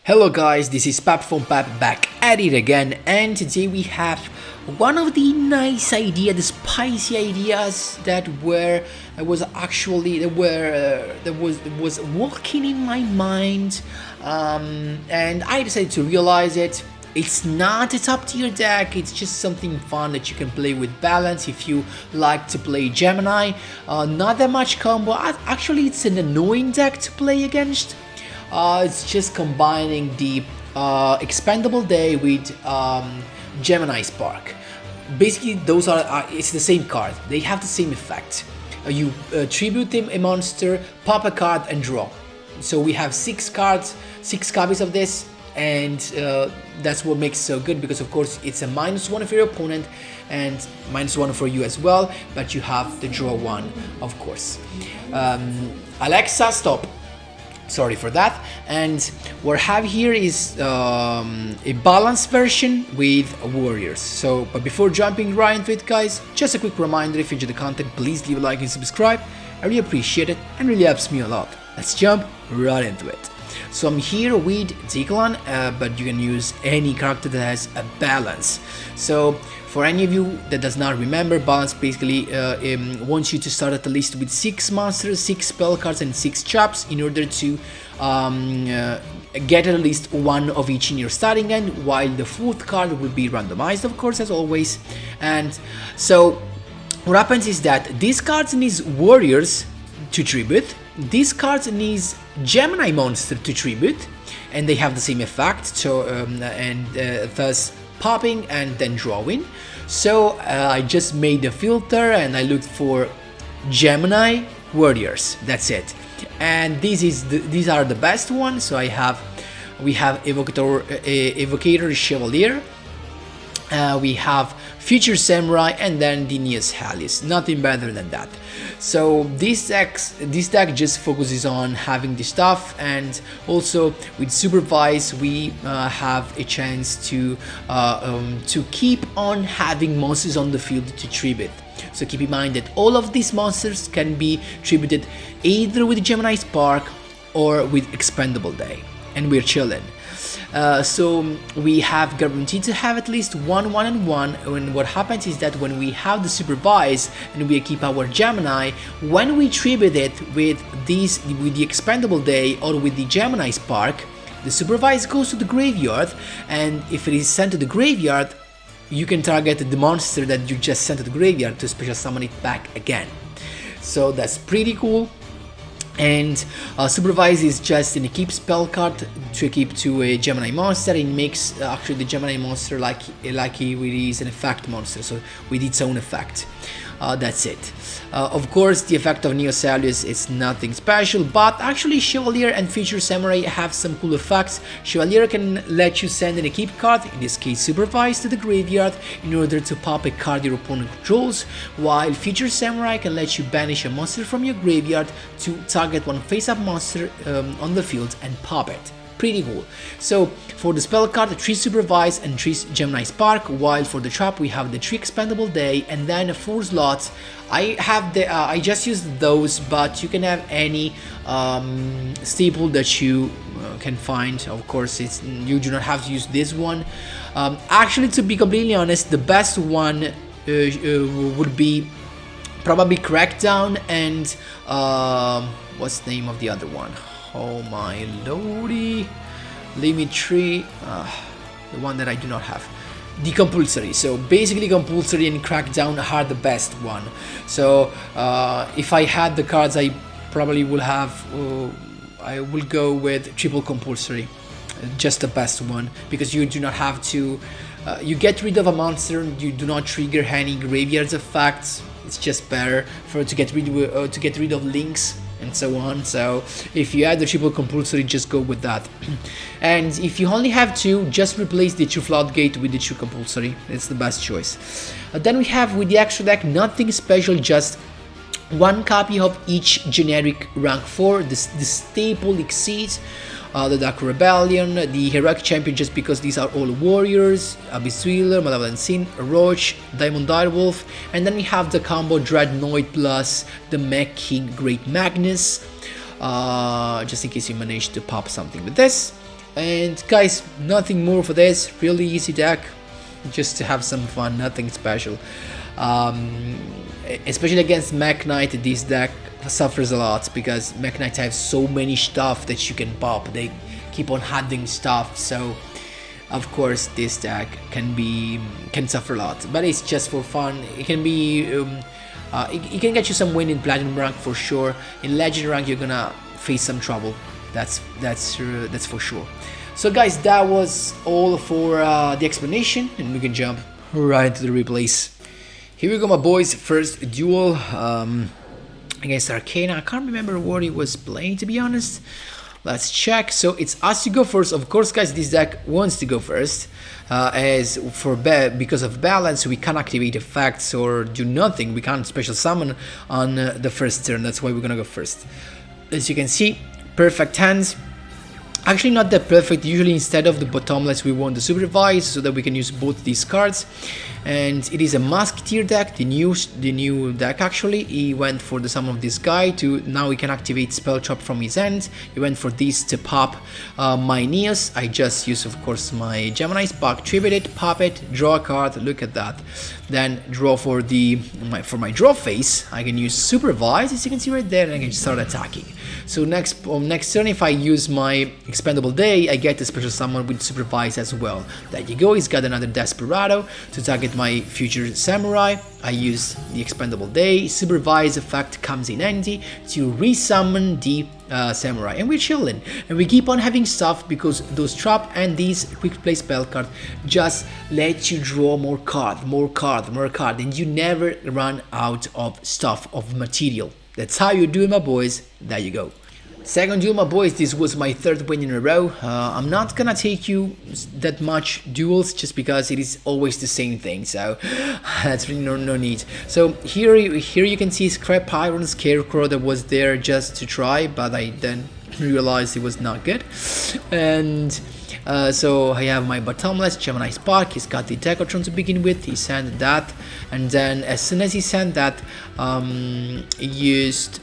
Hello guys, this is Pap from Pap back at it again, and today we have one of the nice ideas, the spicy ideas that was walking in my mind, and I decided to realize it. It's not a top tier deck, it's just something fun that you can play with balance if you like to play Gemini. Not that much combo, actually it's an annoying deck to play against. It's just combining the Expendable Day with Gemini Spark. Basically, those are it's the same card. They have the same effect. You tribute him a monster, pop a card, and draw. So we have 6 cards, 6 copies of this, and that's what makes it so good. Because of course it's a -1 for your opponent and -1 for you as well. But you have the draw one, of course. Alexa, stop. Sorry for that. And what I have here is a balanced version with warriors. So, but before jumping right into it, guys, just a quick reminder: if you enjoy the content, please leave a like and subscribe. I really appreciate it and really helps me a lot. Let's jump right into it. So I'm here with Decklist, but you can use any character that has a balance. So for any of you that does not remember, balance basically wants you to start at least with 6 monsters, 6 spell cards, and 6 traps in order to get at least 1 of each in your starting end, while the 4th card will be randomized, of course, as always. And so what happens is that these cards need warriors to tribute, these cards need Gemini monster to tribute, and they have the same effect. So thus popping and then drawing. So I just made a filter and I looked for Gemini warriors. That's it. And these are the best ones. So we have Evocator Chevalier. We have Future Samurai, and then the Neos Halis. Nothing better than that. So this deck just focuses on having the stuff, and also with Supervise we have a chance to keep on having monsters on the field to tribute. So keep in mind that all of these monsters can be tributed either with Gemini Spark or with Expendable Day, and we're chilling. So we have guaranteed to have at least 1, 1, and 1, and what happens is that when we have the Supervise and we keep our Gemini, when we tribute it with the Expendable Day or with the Gemini Spark, the Supervise goes to the graveyard, and if it is sent to the graveyard, you can target the monster that you just sent to the graveyard to special summon it back again. So that's pretty cool. And Supervise is just an equip spell card to equip to a Gemini monster. It makes actually the Gemini monster like it is an effect monster, so with its own effect. That's it. Of course, the effect of Neos Halis is nothing special, but actually Chevalier and Future Samurai have some cool effects. Chevalier can let you send an equip card, in this case Supervise, to the graveyard in order to pop a card your opponent controls, while Future Samurai can let you banish a monster from your graveyard to target one face-up monster on the field and pop it. Pretty cool. So for the spell card, 3 Supervise and 3 Gemini Spark, while for the trap we have the 3 Expendable Day and then 4 slots. I just used those, but you can have any staple that you can find. Of course, you do not have to use this one. Actually, to be completely honest, the best one would be probably Crackdown and what's the name of the other one? Oh my lordy, Limit 3, the one that I do not have. The Compulsory. So basically Compulsory and Crackdown are the best one. So if I had the cards, I probably will have, I will go with Triple Compulsory, just the best one, because you do not have to, you get rid of a monster, you do not trigger any graveyards effects. It's just better to get rid of links and so on. So if you add the Triple Compulsory, just go with that. And if you only have 2, just replace the 2 Floodgate with the 2 Compulsory. It's the best choice. Then we have with the extra deck nothing special, just 1 copy of each generic rank 4, the staple Exceed, the Dark Rebellion, the Heroic Champion, just because these are all warriors, Abyss Wheeler, Malevolent Sin, Roach, Diamond Direwolf, and then we have the combo Dreadnought plus the Mech King Great Magnus, just in case you manage to pop something with this. And guys, nothing more for this, really easy deck, just to have some fun, nothing special. Especially against Mech Knight, this deck suffers a lot because Mech Knight have so many stuff that you can pop, they keep on adding stuff, so of course this deck can suffer a lot, but it's just for fun. It can be it can get you some win in Platinum rank for sure. In Legend rank you're gonna face some trouble, that's for sure. So guys, that was all for the explanation, and we can jump right into the replays. Here we go, my boys. First duel against Arcana. I can't remember what he was playing, to be honest. Let's check. So it's us to go first. Of course, guys, this deck wants to go first. As for because of balance, we can't activate effects or do nothing. We can't special summon on the first turn. That's why we're gonna go first. As you can see, perfect hands. Actually not that perfect, usually instead of the bottomless we want the supervise so that we can use both these cards. And it is a Musketeer deck, the new deck actually. He went for the summon of this guy to, now he can activate Spell Trap from his end. He went for this to pop my Neos. I just use of course my Gemini Spark, tribute it, pop it, draw a card, look at that. Then draw for my draw phase, I can use Supervise, as you can see right there, and I can start attacking. So next turn, if I use my Expendable Day, I get a special summon with Supervise as well. There you go, he's got another Desperado to target my future Samurai. I use the Expendable Day, Supervise effect comes in handy to resummon the Samurai, and we're chilling. And we keep on having stuff because those trap and these quick play spell card just let you draw more card, and you never run out of stuff, of material. That's how you do it, my boys. There you go. Second duel, my boys. This was my third win in a row. I'm not gonna take you that much duels just because it is always the same thing, so that's really no need. So here you can see Scrap Iron Scarecrow that was there just to try, but I then realized it was not good. And so I have my bottomless Gemini Spark. He's got the Decotron to begin with. He sent that, and then as soon as he sent that, he used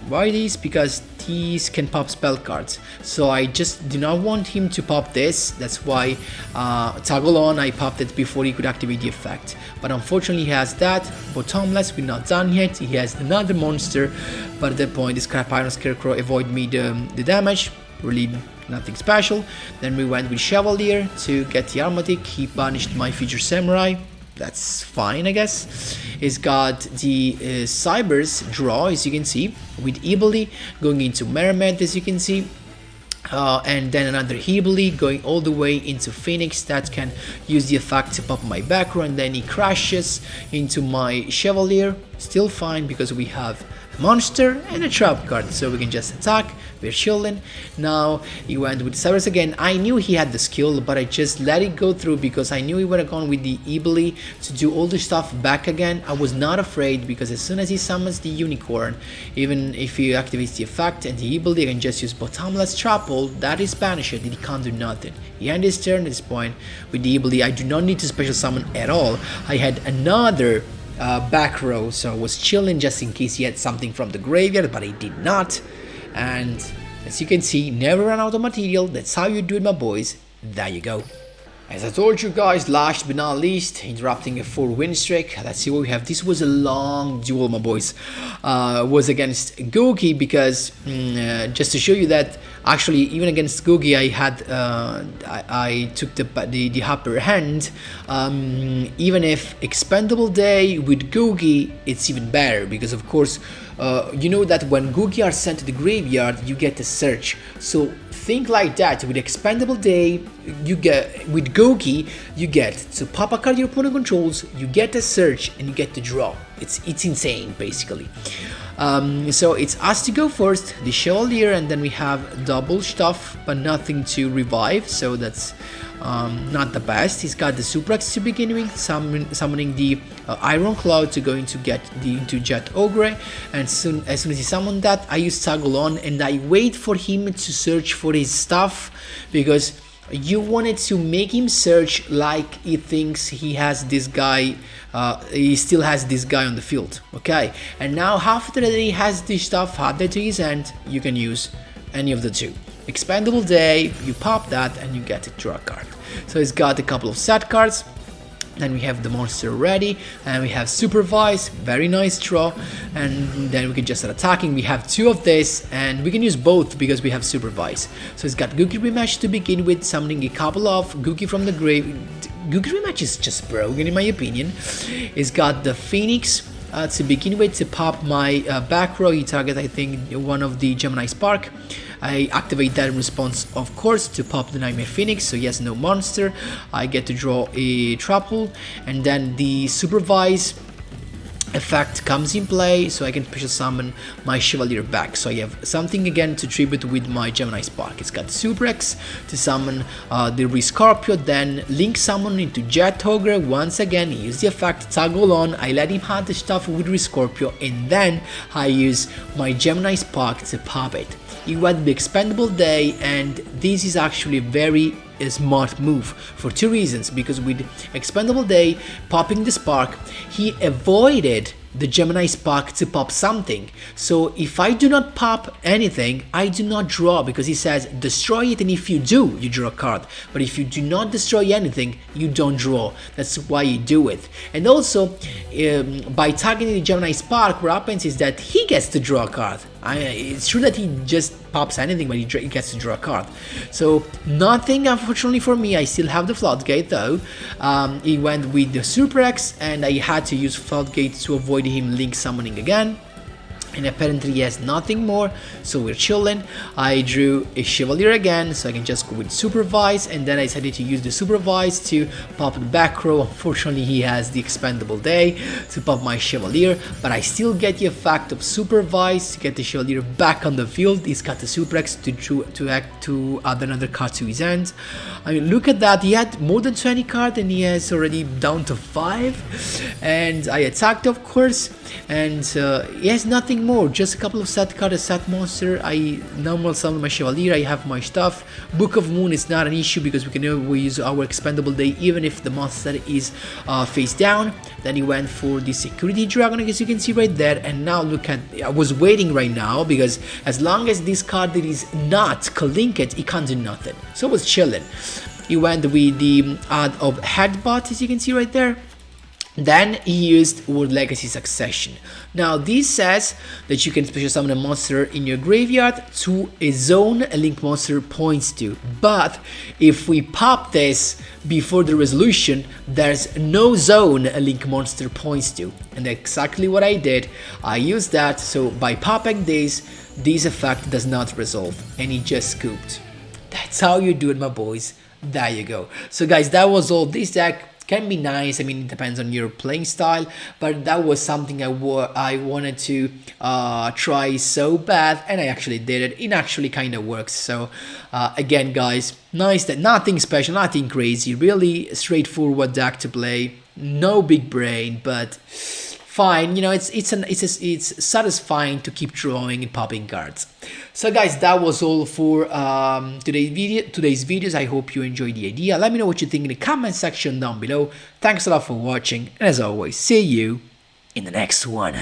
why these? Because these can pop spell cards. So I just do not want him to pop this. That's why Toggle On, I popped it before he could activate the effect. But unfortunately he has that. Bottomless, we're not done yet. He has another monster, but at that point the Scrap Iron Scarecrow avoid me the damage. Really nothing special. Then we went with Chevalier to get the Armatic. He banished my future Samurai. That's fine, I guess. He's got the Cybers draw, as you can see, with Ibeli going into Mermaid, as you can see. And then another Ibeli going all the way into Phoenix that can use the effect to pop my back row, and then he crashes into my Chevalier. Still fine because we have monster and a trap card, so we can just attack. We're chilling. Now he went with Cybers again. I knew he had the skill, but I just let it go through because I knew he would have gone with the Ibeli to do all the stuff back again. I was not afraid because as soon as he summons the Unicorn, even if he activates the effect and the Ibeli, I can just use bottomless Trapple. That is banished, and he can't do nothing. He ended his turn at this point with the Ibeli. I do not need to special summon at all. I had another back row, so I was chilling just in case he had something from the graveyard, but he did not. And as you can see, never run out of material. That's how you do it, my boys. There you go. As I told you guys, last but not least, interrupting a 4-win streak. Let's see what we have. This was a long duel, my boys. Was against Gouki because just to show you that actually even against Gouki I had I took the upper hand. Even if Expendable Day with Gouki, it's even better because of course you know that when Gouki are sent to the graveyard, you get a search. So think like that. With Expendable Day, you get with Gouki, you get to pop a card your opponent controls, you get a search, and you get to draw. It's insane, basically. So it's us to go first, the Chevalier, and then we have double stuff, but nothing to revive. So that's not the best. He's got the Suprax to begin with, summoning the Iron Cloud to go into Jet Ogre, and as soon as he summoned that, I use Toggle On and I wait for him to search for his stuff because you wanted to make him search like he thinks he has this guy, he still has this guy on the field, okay? And now after that he has this stuff added to his hand, you can use any of the two. expendable day, you pop that and you get to draw a card. So it's got a couple of set cards. Then we have the monster ready, and we have supervise, very nice draw, and then we can just start attacking. We have 2 of this, and we can use both because we have supervise. So it's got Gouki rematch to begin with, summoning a couple of Gouki from the grave. Gouki rematch is just broken in my opinion. It's got the Phoenix to begin with to pop my back row. You target, I think, one of the Gemini Spark. I activate that in response, of course, to pop the Nightmare Phoenix, so yes, no monster. I get to draw a Trapple, and then the Supervise effect comes in play, so I can special summon my Chevalier back. So I have something again to tribute with my Gemini Spark. It's got Super X to summon the Scorpio, then link summon into Jet Ogre. Once again, use the effect Toggle on. I let him have the stuff with Scorpio, and then I use my Gemini Spark to pop it. You want the expendable day, and this is actually a very smart move for 2 reasons. Because with expendable day popping the spark, he avoided the Gemini Spark to pop something. So if I do not pop anything, I do not draw, because he says destroy it, and if you do, you draw a card. But if you do not destroy anything, you don't draw. That's why you do it. And also, by targeting the Gemini Spark, what happens is that he gets to draw a card. It's true that he just pops anything, but he gets to draw a card. So nothing, unfortunately for me. I still have the Floodgate though. He went with the Super X, and I had to use Floodgate to avoid him link summoning again. And apparently he has nothing more, so we're chilling. I drew a Chevalier again, so I can just go with Supervise, and then I decided to use the Supervise to pop the back row. Unfortunately, he has the expendable day to pop my Chevalier, but I still get the effect of Supervise to get the Chevalier back on the field. He's got the Super X to act to add another card to his hand. I mean, look at that, he had more than 20 cards, and he has already down to 5. And I attacked, of course, and he has nothing more, just a couple of set cards, a set monster. I normal summon my Chevalier, I have my stuff. Book of Moon is not an issue because we can always use our expendable day even if the monster is face down. Then he went for the Security Dragon, as you can see right there, and now look at, I was waiting right now because as long as this card is not Kalinked, he can't do nothing. So I was chilling. He went with the add of Headbutt, as you can see right there. Then he used World Legacy Succession. Now this says that you can special summon a monster in your graveyard to a zone a link monster points to. But if we pop this before the resolution, there's no zone a link monster points to. And that's exactly what I did. I used that, so by popping this effect does not resolve, and he just scooped. That's how you do it, my boys. There you go. So guys, that was all. This deck can be nice, I mean it depends on your playing style, but that was something I wanted to try so bad, and I actually did it. It actually kind of works. So again guys, nice, that nothing special, nothing crazy, really straightforward deck to play, no big brain, but fine, you know, it's satisfying to keep drawing and popping cards. So guys, that was all for today's videos. I hope you enjoyed the idea. Let me know what you think in the comment section down below. Thanks a lot for watching, and as always, see you in the next one.